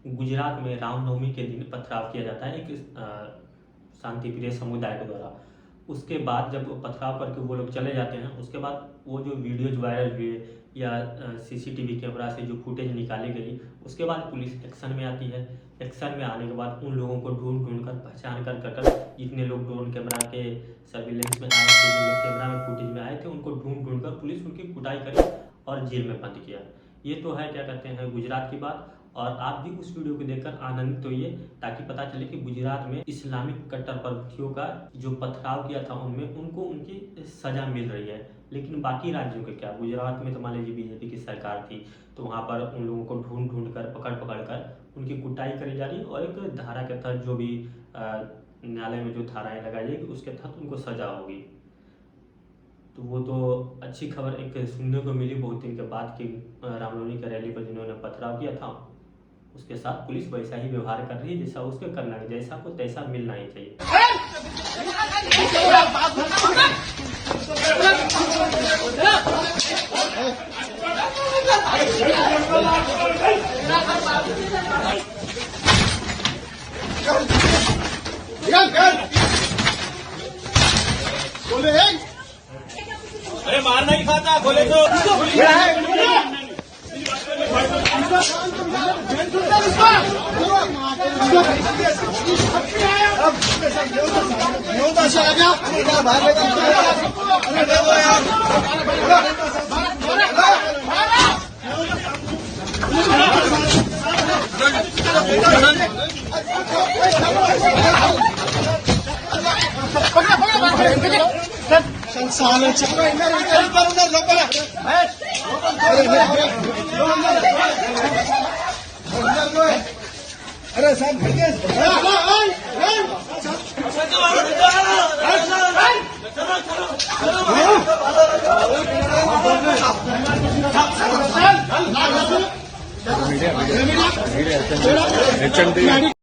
गुजरात में रामनवमी के दिन पथराव किया जाता है एक शांति प्रिय समुदाय के द्वारा। उसके बाद जब पथराव करके वो लोग चले जाते हैं, उसके बाद वो जो वीडियोज वायरल हुए या सीसीटीवी कैमरा से जो फुटेज निकाली गई, उसके बाद पुलिस एक्शन में आती है। एक्शन में आने के बाद उन लोगों को ढूंढ ढूंढ कर पहचान कर कर जितने लोग ड्रोन कैमरा के सर्विलेंस में आए थे, जो लोग कैमरा में फुटेज में आए थे, उनको ढूंढ ढूंढ कर पुलिस उनकी कुटाई करी और जेल में बंद किया। ये तो है क्या कहते हैं गुजरात की बात। और आप भी उस वीडियो को देखकर आनंदित होइए ताकि पता चले कि गुजरात में इस्लामिक कट्टरपंथियों का जो पथराव किया था उनमें उनको उनकी सजा मिल रही है। लेकिन बाकी राज्यों के क्या, गुजरात में तो मान लीजिए बीजेपी की सरकार थी, तो वहाँ पर उन लोगों को ढूंढ ढूंढ कर पकड़ पकड़ कर उनकी कुटाई करी जा रही है और एक धारा के तहत जो भी न्यायालय में जो धाराएं लगाई जाएगी उसके तहत उनको सजा होगी। तो वो तो अच्छी खबर एक सुनने को मिली बहुत दिन के बाद कि रामनवमी की रैली पर जिन्होंने पथराव किया था उसके साथ पुलिस वैसा ही व्यवहार कर रही है जैसा उसके करना है, जैसा को तैसा मिलना ही चाहिए। अरे मार नहीं खाता, बोले तो अरे साहब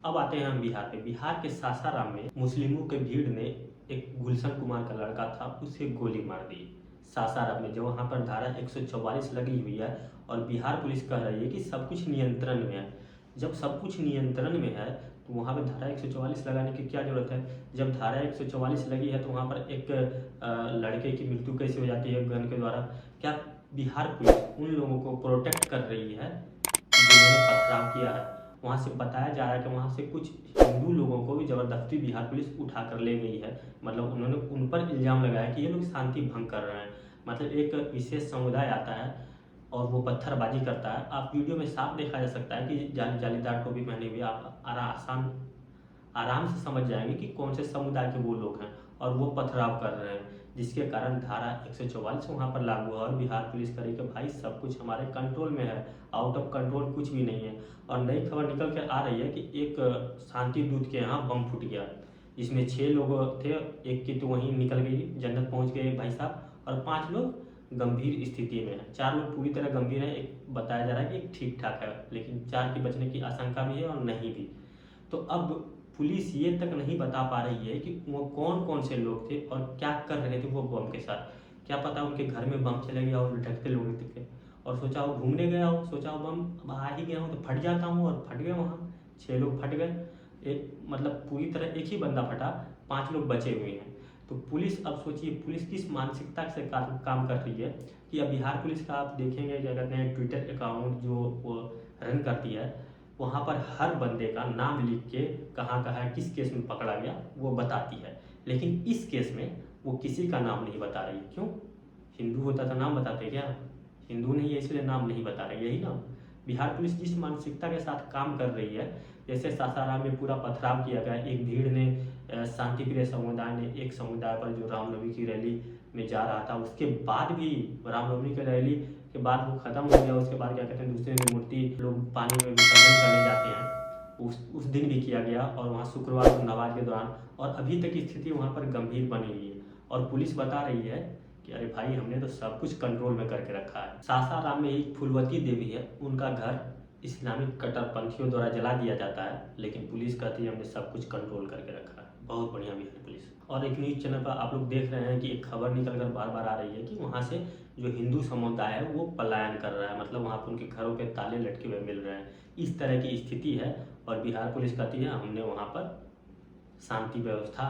अब आते हैं हम बिहार पे। बिहार के सासाराम में मुस्लिमों के भीड़ ने एक गुलशन कुमार का लड़का था, उसे गोली मार दी सासाराम में, जो वहां पर धारा 144 लगी हुई है। और बिहार पुलिस कह रही है कि सब कुछ नियंत्रण में है। जब सब कुछ नियंत्रण में है तो वहां पर धारा 144 लगाने की क्या जरूरत है? जब धारा 144 लगी है तो वहां पर एक लड़के की मृत्यु कैसे हो जाती है गन के द्वारा? क्या बिहार पुलिस उन लोगों को प्रोटेक्ट कर रही है जिन्होंने पथराव किया है? वहाँ से बताया जा रहा है कि वहाँ से कुछ हिंदू लोगों को भी जबरदस्ती बिहार पुलिस उठा कर ले गई है। मतलब उन्होंने उन पर इल्ज़ाम लगाया कि ये लोग शांति भंग कर रहे हैं। मतलब एक विशेष समुदाय आता है और वो पत्थरबाजी करता है। आप वीडियो में साफ देखा जा सकता है कि जालीदार टोपी पहने हुए आप आराम से समझ जाएंगे कि कौन से समुदाय के वो लोग हैं और वो पथराव कर रहे हैं, जिसके कारण धारा 144 वहाँ पर लागू है। और बिहार पुलिस करे कि भाई सब कुछ हमारे कंट्रोल में है, आउट ऑफ कंट्रोल कुछ भी नहीं है। और नई खबर निकल के आ रही है कि एक शांति दूत के यहाँ बम फूट गया, जिसमें 6 लोग थे। एक की तो वहीं निकल गई, जन्नत पहुँच गए भाई साहब, और 5 लोग गंभीर स्थिति में है। 4 लोग पूरी तरह गंभीर है, एक बताया जा रहा है कि एक ठीक ठाक है, लेकिन 4 की बचने की आशंका भी है और नहीं भी। तो अब पुलिस ये तक नहीं बता पा रही है कि वो कौन कौन से लोग थे और क्या कर रहे थे वो बम के साथ। क्या पता उनके घर में बम चले गया और लटकते लोग थे और सोचा हो घूमने गया हो, सोचा हो बम अब आ ही गया हूँ तो फट जाता हूँ, और फट गए। वहाँ 6 लोग फट गए, एक मतलब पूरी तरह एक ही बंदा फटा, 5 लोग बचे हुए हैं। तो पुलिस, अब सोचिए पुलिस किस मानसिकता से काम कर रही है कि अब बिहार पुलिस का आप देखेंगे क्या कहते हैं ट्विटर अकाउंट जो वो रन करती है, वहाँ पर हर बंदे का नाम लिख के कहाँ कहाँ किस केस में पकड़ा गया वो बताती है। लेकिन इस केस में वो किसी का नाम नहीं बता रही। क्यों? हिंदू होता तो नाम बताते क्या? हिंदू नहीं है इसलिए नाम नहीं बता रहे, यही ना। बिहार पुलिस जिस मानसिकता के साथ काम कर रही है, जैसे सासाराम में पूरा पथराव किया गया, एक भीड़ ने शांति प्रिय समुदाय ने एक समुदाय पर जो रामनवमी की रैली में जा रहा था, उसके बाद भी रामनवमी की रैली के बाद वो खत्म हो गया। उसके बाद क्या कहते हैं दूसरे दिन मूर्ति लोग पानी में विसर्जन करने जाते हैं, उस दिन भी किया गया, और वहाँ शुक्रवार को नमाज के दौरान। और अभी तक स्थिति वहाँ पर गंभीर बनी हुई है और पुलिस बता रही है कि अरे भाई हमने तो सब कुछ कंट्रोल में करके रखा है। सासाराम में एक फुलवती देवी है, उनका घर इस्लामिक कट्टरपंथियों द्वारा जला दिया जाता है, लेकिन पुलिस कहती है हमने सब कुछ कंट्रोल करके रखा है। बहुत बढ़िया बिहार पुलिस। और एक न्यूज़ चैनल पर आप लोग देख रहे हैं कि एक खबर निकल कर बार बार आ रही है कि वहाँ से जो हिंदू समुदाय है वो पलायन कर रहा है, मतलब वहाँ पर उनके घरों के ताले लटके हुए मिल रहे हैं। इस तरह की स्थिति है और बिहार पुलिस कहती है हमने वहाँ पर शांति व्यवस्था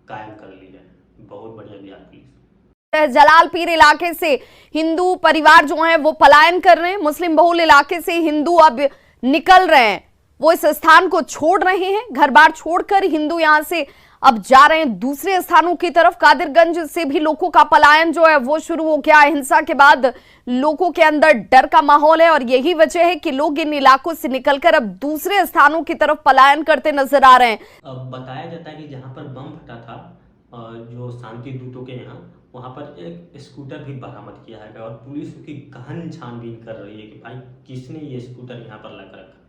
कायम कर ली है। बहुत बढ़िया बिहार पुलिस। जलालपीर इलाके से हिंदू परिवार जो है वो पलायन कर रहे हैं। मुस्लिम बहुल इलाके से हिंदू अब निकल रहे हैं, वो इस स्थान को छोड़ रहे हैं। घर बार छोड़कर हिंदू यहां से अब जा रहे हैं दूसरे स्थानों की तरफ। कादिरगंज से भी लोगों का पलायन जो है वो शुरू हो गया। हिंसा के बाद लोगों के अंदर डर का माहौल है और यही वजह है कि लोग इन इलाकों से निकलकर अब दूसरे स्थानों की तरफ पलायन करते नजर आ रहे हैं। अब बताया जाता है कि जहाँ पर बम फटा था जो शांति दूतों के यहाँ, वहाँ पर एक स्कूटर भी बरामद किया है और पुलिस उसकी गहन छानबीन कर रही है कि भाई किसने ये स्कूटर यहाँ पर लगा रखा।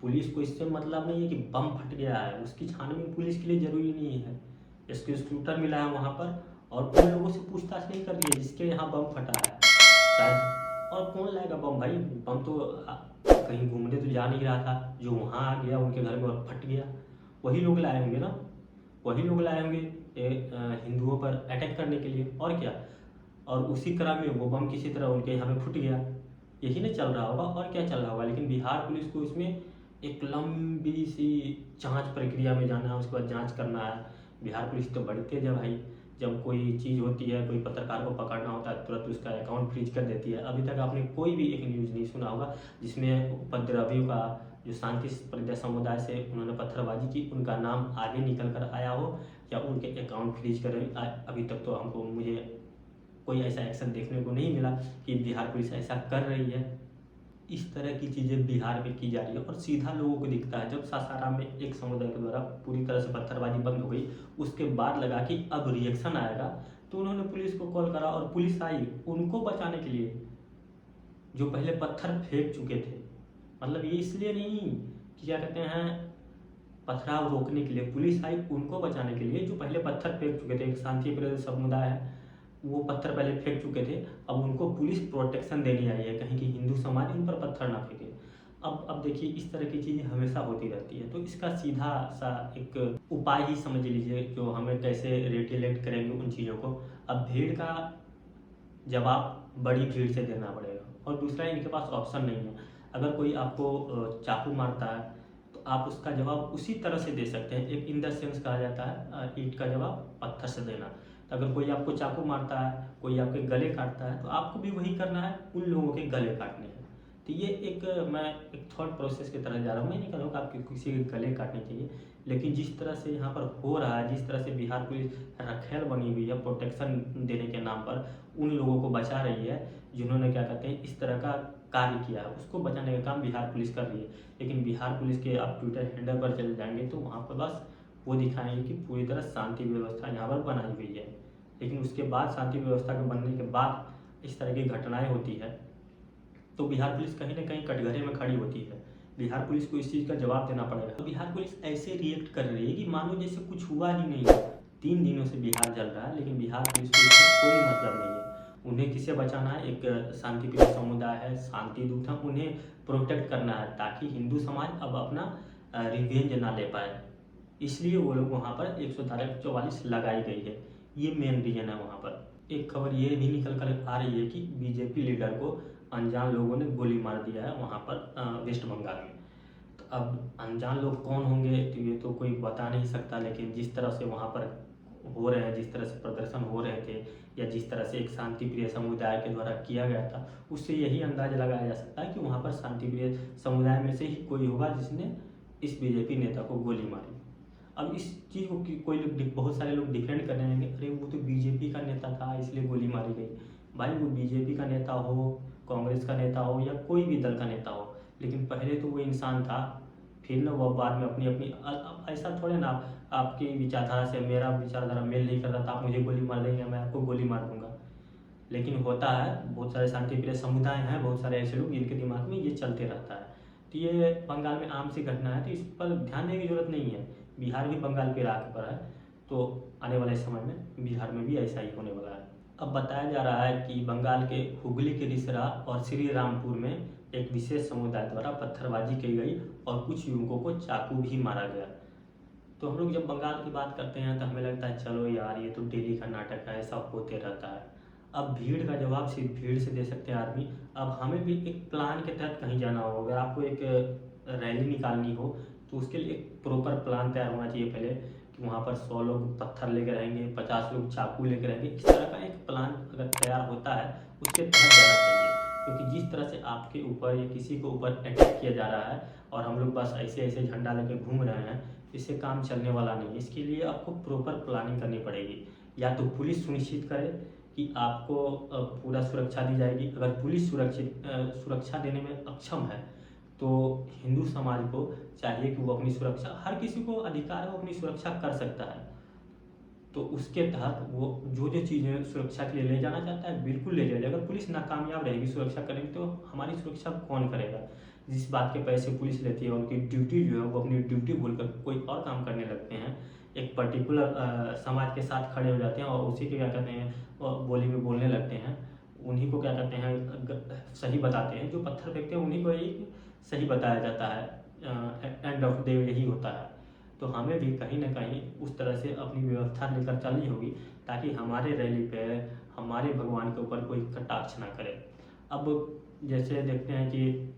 पुलिस को इससे मतलब नहीं है कि बम फट गया है, उसकी छानबीन पुलिस के लिए जरूरी नहीं है। इसके स्कूटर मिला है वहाँ पर और उन लोगों से पूछताछ नहीं कर रही है जिसके यहाँ बम फटा है शायद। और कौन लाएगा बम भाई? बम तो कहीं घूमने तो जा नहीं रहा था, जो वहाँ आ गया उनके घर में और फट गया, वही लोग लाए होंगे ना, वही लोग लाए होंगे हिंदुओं पर अटैक करने के लिए, और क्या। और उसी क्रम में वो बम किसी तरह उनके यहाँ पे फूट गया, यही ना चल रहा होगा और क्या चल रहा होगा। लेकिन बिहार पुलिस को इसमें एक लंबी सी जांच प्रक्रिया में जाना है, उसके बाद जांच करना है। बिहार पुलिस तो बड़ी तेज है भाई, जब कोई चीज़ होती है, कोई पत्रकार को पकड़ना होता है तुरंत उसका अकाउंट फ्रीज कर देती है। अभी तक आपने कोई भी एक न्यूज़ नहीं सुना होगा जिसमें उपद्रवियों का, जो शांति प्रज्ञा समुदाय से उन्होंने पत्थरबाजी की, उनका नाम आगे निकल कर आया हो या उनके अकाउंट फ्रीज कर। अभी तक तो हमको, मुझे कोई ऐसा एक्शन देखने को नहीं मिला कि बिहार पुलिस ऐसा कर रही है। इस तरह की चीज़ें बिहार में की जा रही है और सीधा लोगों को दिखता है। जब सासाराम में एक समुदाय के द्वारा पूरी तरह से पत्थरबाजी बंद हो गई, उसके बाद लगा कि अब रिएक्शन आएगा, तो उन्होंने पुलिस को कॉल करा और पुलिस आई उनको बचाने के लिए जो पहले पत्थर फेंक चुके थे। मतलब ये इसलिए नहीं कि क्या कहते हैं पथराव रोकने के लिए, पुलिस आई उनको बचाने के लिए जो पहले पत्थर फेंक चुके थे। एक शांति प्रिय समुदाय है, वो पत्थर पहले फेंक चुके थे, अब उनको पुलिस प्रोटेक्शन देने आई है कहीं कि हिंदू समाज इन पर पत्थर ना फेंके। अब देखिए इस तरह की चीज़ें हमेशा होती रहती है, तो इसका सीधा सा एक उपाय ही समझ लीजिए जो हमें कैसे रेटिलेट करेंगे उन चीज़ों को। अब भीड़ का जवाब बड़ी भीड़ से देना पड़ेगा और दूसरा इनके पास ऑप्शन नहीं है। अगर कोई आपको चाकू मारता है तो आप उसका जवाब उसी तरह से दे सकते हैं। एक इन द सेंस कहा जाता है ईंट का जवाब पत्थर से देना। तो अगर कोई आपको चाकू मारता है, कोई आपके गले काटता है, तो आपको भी वही करना है, उन लोगों के गले काटने हैं। तो ये मैं एक थॉट प्रोसेस की तरह जा रहा हूँ। मैं नहीं कह रहा हूँ कि आपके किसी के गले काटने चाहिए, लेकिन जिस तरह से यहाँ पर हो रहा है, जिस तरह से बिहार पुलिस रखेल बनी हुई है प्रोटेक्शन देने के नाम पर, उन लोगों को बचा रही है जिन्होंने क्या कहते हैं इस तरह का कार्य किया है, उसको बचाने का काम बिहार पुलिस कर रही है। लेकिन बिहार पुलिस के आप ट्विटर हैंडल पर चले जाएंगे तो वहाँ पर बस वो दिखाएंगे कि पूरी तरह शांति व्यवस्था यहाँ पर बनाई हुई है। लेकिन उसके बाद शांति व्यवस्था के बनने के बाद इस तरह की घटनाएं होती है तो बिहार पुलिस कहीं ना कहीं कटघरे में खड़ी होती है। बिहार पुलिस को इस चीज़ का जवाब देना पड़ेगा। तो बिहार पुलिस ऐसे रिएक्ट कर रही है कि मानो जैसे कुछ हुआ ही नहीं है। 3 दिनों से बिहार जल रहा है लेकिन बिहार पुलिस को इससे कोई मतलब नहीं है। उन्हें किसे बचाना है? एक शांति प्रिय समुदाय है, शांति दूत है, उन्हें प्रोटेक्ट करना है ताकि हिंदू समाज अब अपना रिवेंज ना ले पाए। इसलिए वो लोग वहाँ पर 144 लगाई गई है, ये मेन रीजन है। वहाँ पर एक खबर ये भी निकल कर आ रही है कि बीजेपी लीडर को अनजान लोगों ने गोली मार दिया है वहाँ पर वेस्ट बंगाल में। तो अब अनजान लोग कौन होंगे तो ये तो कोई बता नहीं सकता, लेकिन जिस तरह से वहाँ पर हो रहे हैं, जिस तरह से प्रदर्शन हो रहे थे या जिस तरह से एक शांति प्रिय समुदाय के द्वारा किया गया था, उससे यही अंदाजा लगाया जा सकता है कि वहाँ पर शांति प्रिय समुदाय में से ही कोई होगा जिसने इस बीजेपी नेता को गोली मारी। अब इस चीज़ को कोई लोग, बहुत सारे लोग डिफेंड करने लगे, अरे वो तो बीजेपी का नेता था इसलिए गोली मारी गई। भाई वो बीजेपी का नेता हो, कांग्रेस का नेता हो या कोई भी दल का नेता हो, लेकिन पहले तो वो इंसान था, फिर ना वो बाद में अपनी अपनी ऐसा थोड़े ना आपकी विचारधारा से मेरा विचारधारा मेल नहीं करता था आप मुझे गोली मार देंगे, मैं आपको गोली मार दूंगा। लेकिन होता है, बहुत सारे शांति प्रिय समुदाय हैं, बहुत सारे ऐसे लोग जिनके दिमाग में ये चलते रहता है। तो ये बंगाल में आम सी घटना है, तो इस पर ध्यान देने की जरूरत नहीं है। बिहार भी बंगाल के राह पर है, तो आने वाले समय में बिहार में भी ऐसा ही होने वाला है। अब बताया जा रहा है कि बंगाल के हुगली के रिसरा और श्री रामपुर में एक विशेष समुदाय द्वारा पत्थरबाजी की गई और कुछ युवकों को चाकू भी मारा गया। तो हम लोग जब बंगाल की बात करते हैं तो हमें लगता है चलो यार ये तो डेली का नाटक है, ऐसा होते रहता है। अब भीड़ का जवाब सिर्फ भीड़ से दे सकते हैं आदमी। अब हमें भी एक प्लान के तहत कहीं जाना होगा। अगर आपको एक रैली निकालनी हो तो उसके लिए एक प्रॉपर प्लान तैयार होना चाहिए पहले कि वहाँ पर 100 लोग पत्थर लेकर रहेंगे, 50 लोग चाकू लेकर रहेंगे। इस तरह का एक प्लान अगर तैयार होता है उसके तहत जाना चाहिए, क्योंकि जिस तरह से आपके ऊपर या किसी को ऊपर अटैक किया जा रहा है और हम लोग बस ऐसे ऐसे झंडा लेकर घूम रहे हैं, इससे काम चलने वाला नहीं है। इसके लिए आपको प्रॉपर प्लानिंग करनी पड़ेगी। या तो पुलिस सुनिश्चित करे कि आपको पूरा सुरक्षा दी जाएगी। अगर पुलिस सुरक्षा देने में अक्षम है तो हिंदू समाज को चाहिए कि वो अपनी सुरक्षा, हर किसी को अधिकार है वो अपनी सुरक्षा कर सकता है, तो उसके तहत वो जो जो चीज़ें सुरक्षा के लिए ले जाना चाहता है बिल्कुल ले जाए। अगर पुलिस नाकामयाब रहेगी सुरक्षा करने में तो हमारी सुरक्षा कौन करेगा। जिस बात के पैसे पुलिस लेती है उनकी ड्यूटी जो है वो अपनी ड्यूटी भूलकर कोई और काम करने लगते हैं, एक पर्टिकुलर समाज के साथ खड़े हो जाते हैं और उसी के क्या कहते हैं बोली में बोलने लगते हैं। उन्हीं को क्या कहते हैं सही बताते हैं, जो पत्थर फेंकते हैं उन्हीं को ही सही बताया जाता है। एंड ऑफ डे यही होता है। तो हमें भी कहीं ना कहीं उस तरह से अपनी व्यवस्था लेकर चलनी होगी ताकि हमारे रैली पे हमारे भगवान के ऊपर कोई कटाक्ष ना करे। अब जैसे देखते हैं कि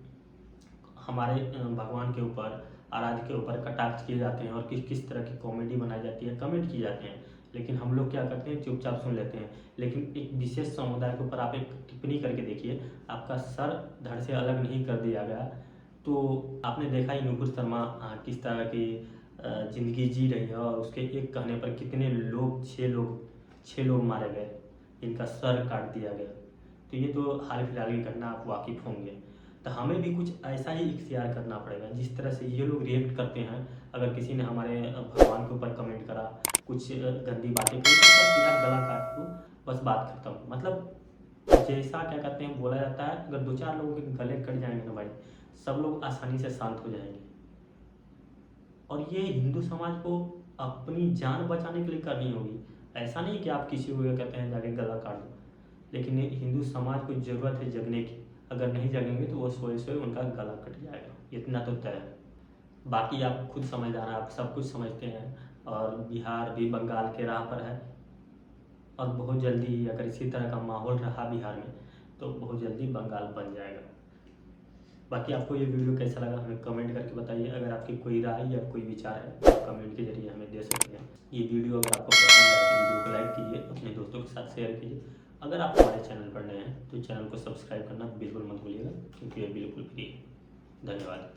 हमारे भगवान के ऊपर, आराध्य के ऊपर कटाक्ष किए जाते हैं और किस किस तरह की कॉमेडी बनाई जाती है, कमेंट किए जाते हैं, लेकिन हम लोग क्या करते हैं चुपचाप सुन लेते हैं। लेकिन एक विशेष समुदाय के ऊपर आप एक टिप्पणी करके देखिए, आपका सर धड़ से अलग नहीं कर दिया गया। तो आपने देखा ही नुपुर शर्मा किस तरह की ज़िंदगी जी रही है और उसके एक कहने पर कितने लोग, 6 लोग मारे गए, इनका सर काट दिया गया। तो ये तो हाल फिलहाल की घटना आप वाकिफ़ होंगे। तो हमें भी कुछ ऐसा ही इख्तियार करना पड़ेगा जिस तरह से ये लोग रिएक्ट करते हैं। अगर किसी ने हमारे भगवान के ऊपर कमेंट करा, कुछ गंदी बातें की, तो सीधा गला काट दो, बस बात खत्म। मतलब जैसा क्या कहते हैं बोला जाता है, अगर 2-4 लोगों के गले कट जाएंगे ना भाई, सब लोग आसानी से शांत हो जाएंगे। और ये हिंदू समाज को अपनी जान बचाने के लिए करनी होगी। ऐसा नहीं कि आप किसी को कहते हैं जाके गला काट दो, लेकिन ये हिंदू समाज को ज़रूरत है जगने की। अगर नहीं जगेंगे तो वो सोए सोए उनका गला कट जाएगा, इतना तो तय है। बाकी आप खुद समझदार हैं, आप सब कुछ समझते हैं। और बिहार भी बंगाल के राह पर है और बहुत जल्दी अगर इसी तरह का माहौल रहा बिहार में तो बहुत जल्दी बंगाल बन जाएगा। बाकी आपको ये वीडियो कैसा लगा हमें कमेंट करके बताइए। अगर आपकी कोई राय या कोई विचार है तो आप कमेंट के जरिए हमें दे सकते हैं। ये वीडियो अगर आपको पसंद आए तो वीडियो को लाइक कीजिए, अपने दोस्तों के साथ शेयर कीजिए। अगर आप हमारे चैनल पर नए हैं तो चैनल को सब्सक्राइब करना बिल्कुल मत भूलिएगा, क्योंकि ये बिल्कुल फ्री है। धन्यवाद।